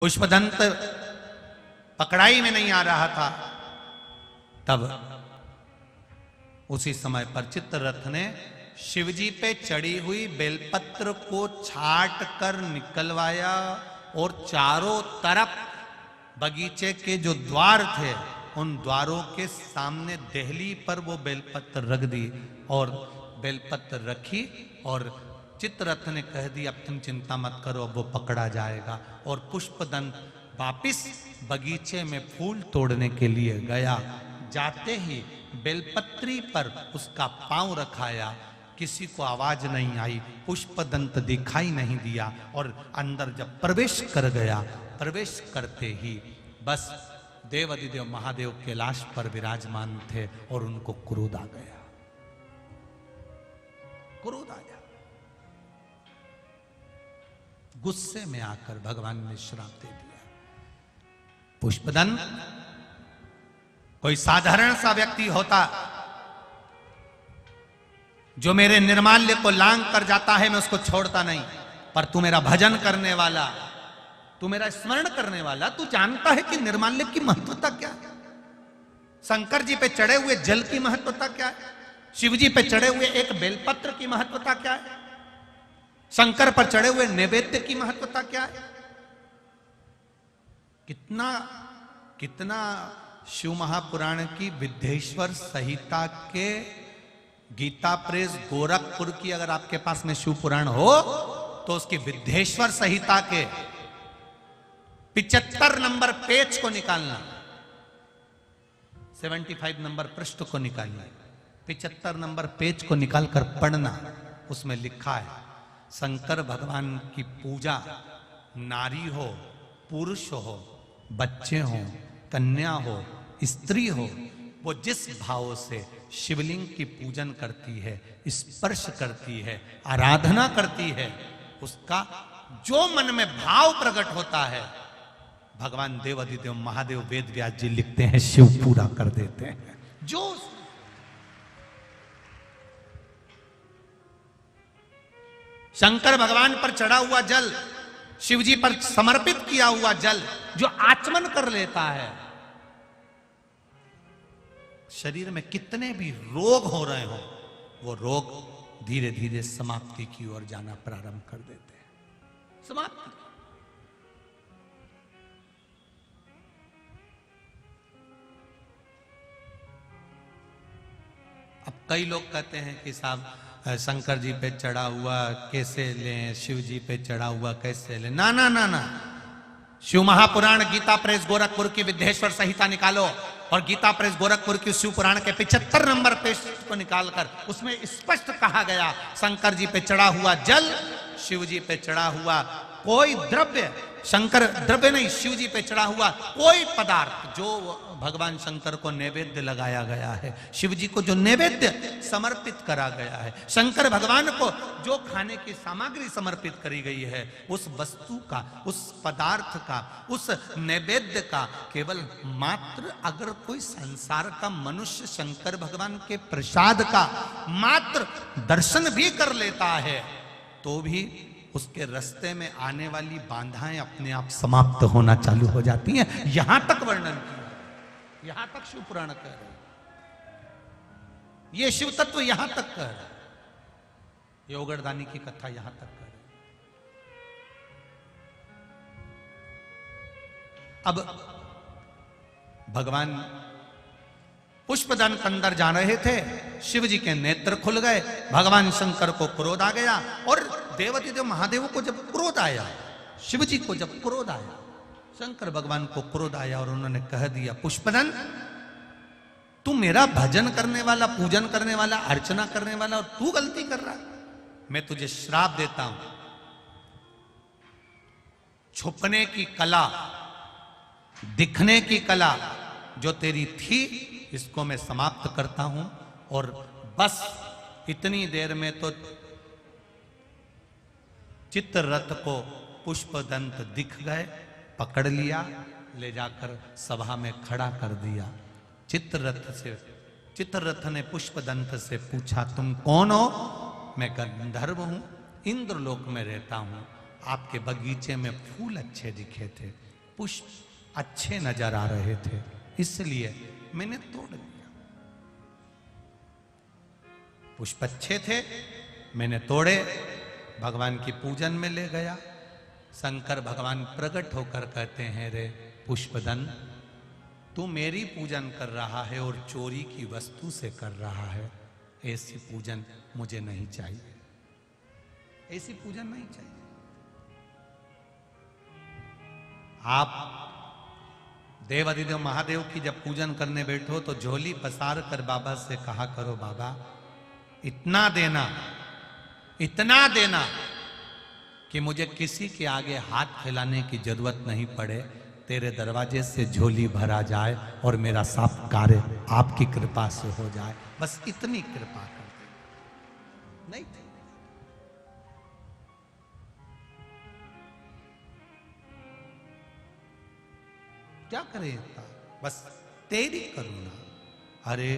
पुष्पदंत पकड़ाई में नहीं आ रहा था, तब उसी समय पर चित्ररथ ने शिवजी पे चढ़ी हुई बेलपत्र को छाट कर निकलवाया और चारों तरफ बगीचे के जो द्वार थे उन द्वारों के सामने देहली पर वो बेलपत्र रख दी और बेलपत्र रखी और चित्ररथ ने कह दिया अब तुम चिंता मत करो, अब वो पकड़ा जाएगा। और पुष्पदंत वापिस बगीचे में फूल तोड़ने के लिए गया। जाते ही बेलपत्री पर उसका पांव रखाया, किसी को आवाज नहीं आई, पुष्पदंत दिखाई नहीं दिया और अंदर जब प्रवेश कर गया, प्रवेश करते ही बस देवाधिदेव महादेव कैलाश पर विराजमान थे और उनको क्रोध आ गया, क्रोध आ गया। गुस्से में आकर भगवान ने श्राप दे दिया, पुष्पदंत कोई साधारण सा व्यक्ति होता जो मेरे निर्माल्य को लांग कर जाता है, मैं उसको छोड़ता नहीं, पर तू मेरा भजन करने वाला, तू मेरा स्मरण करने वाला, तू जानता है कि निर्माल्य की महत्वता क्या है, शंकर जी पे चढ़े हुए जल की महत्वता क्या है, शिव जी पे चढ़े हुए एक बेलपत्र की महत्वता क्या है, शंकर पर चढ़े हुए नैवेद्य की महत्वता क्या है। कितना कितना शिव महापुराण की विद्येश्वर संहिता के गीता प्रेस गोरखपुर की अगर आपके पास में शिव पुराण हो तो उसकी विद्येश्वर संहिता के 75 नंबर पेज को निकालना, 75 नंबर पृष्ठ को निकालिए, 75 नंबर पेज को निकालकर पढ़ना। उसमें लिखा है शंकर भगवान की पूजा नारी हो, पुरुष हो, बच्चे हो, कन्या हो, स्त्री हो, वो जिस भाव से शिवलिंग की पूजन करती है, स्पर्श करती है, आराधना करती है, उसका जो मन में भाव प्रकट होता है, भगवान देवाधिदेव महादेव वेद व्यास जी लिखते हैं शिव पूरा कर देते हैं। जो शंकर भगवान पर चढ़ा हुआ जल, शिव जी पर समर्पित किया हुआ जल जो आचमन कर लेता है, शरीर में कितने भी रोग हो रहे हो वो रोग धीरे धीरे समाप्ति की ओर जाना प्रारंभ कर देते हैं। समाप्ति। अब कई लोग कहते हैं कि साहब शंकर जी पे चढ़ा हुआ कैसे लें, शिव जी पे चढ़ा हुआ कैसे लें। ना ना ना ना, शिव महापुराण गीता प्रेस गोरखपुर की विद्येश्वर संहिता निकालो और गीता प्रेस गोरखपुर की शिव पुराण के 75 नंबर पेज को निकालकर उसमें स्पष्ट कहा गया शंकर जी पे चढ़ा हुआ जल, शिव जी पे चढ़ा हुआ कोई द्रव्य, शंकर द्रव्य नहीं, शिव जी पे चढ़ा हुआ कोई पदार्थ जो भगवान शंकर को नैवेद्य लगाया गया है, शिव जी को जो नैवेद्य समर्पित करा गया है, शंकर भगवान को जो खाने की सामग्री समर्पित करी गई है, उस वस्तु का, उस पदार्थ का, उस नैवेद्य का केवल मात्र अगर कोई संसार का मनुष्य शंकर भगवान के प्रसाद का मात्र दर्शन भी कर लेता है तो भी उसके रास्ते में आने वाली बाधाएं अपने आप समाप्त होना चालू हो जाती हैं। यहां तक वर्णन किया, यहां तक शिव पुराण कह रहे, ये शिव तत्व यहां तक कह रहे, ये ओगरदानी की कथा यहां तक कह रहे। अब भगवान पुष्पदंत अंदर जा रहे थे, शिव जी के नेत्र खुल गए, भगवान शंकर को क्रोध आ गया और देवाधिदेव महादेव को जब क्रोध आया, शिव जी को जब क्रोध आया, शंकर भगवान को क्रोध आया और उन्होंने कह दिया पुष्पदंत तू मेरा भजन करने वाला, पूजन करने वाला, अर्चना करने वाला और तू गलती कर रहा है, मैं तुझे श्राप देता हूं, छुपने की कला, दिखने की कला जो तेरी थी इसको मैं समाप्त करता हूं और बस इतनी देर में तो चित्ररथ को पुष्पदंत दिख गए, पकड़ लिया, ले जाकर सभा में खड़ा कर दिया। चित्ररथ ने पुष्पदंत से पूछा तुम कौन हो? मैं गंधर्व हूं, इंद्रलोक में रहता हूं, आपके बगीचे में फूल अच्छे दिखे थे पुष्प अच्छे नजर आ रहे थे, इसलिए मैंने तोड़ दिया। पुष्प अच्छे थे, मैंने तोड़े, भगवान की पूजन में ले गया। शंकर भगवान प्रकट होकर कहते हैं, रे पुष्पदन, तू मेरी पूजन कर रहा है और चोरी की वस्तु से कर रहा है। ऐसी पूजन मुझे नहीं चाहिए, ऐसी पूजन नहीं चाहिए। आप देवाधिदेव महादेव की जब पूजन करने बैठो तो झोली पसार कर बाबा से कहा करो, बाबा इतना देना कि मुझे किसी के आगे हाथ फैलाने की जरूरत नहीं पड़े, तेरे दरवाजे से झोली भरा जाए और मेरा सब कार्य आपकी कृपा से हो जाए, बस इतनी कृपा कर दे। नहीं थे, क्या करे इतना, बस तेरी करुणा। अरे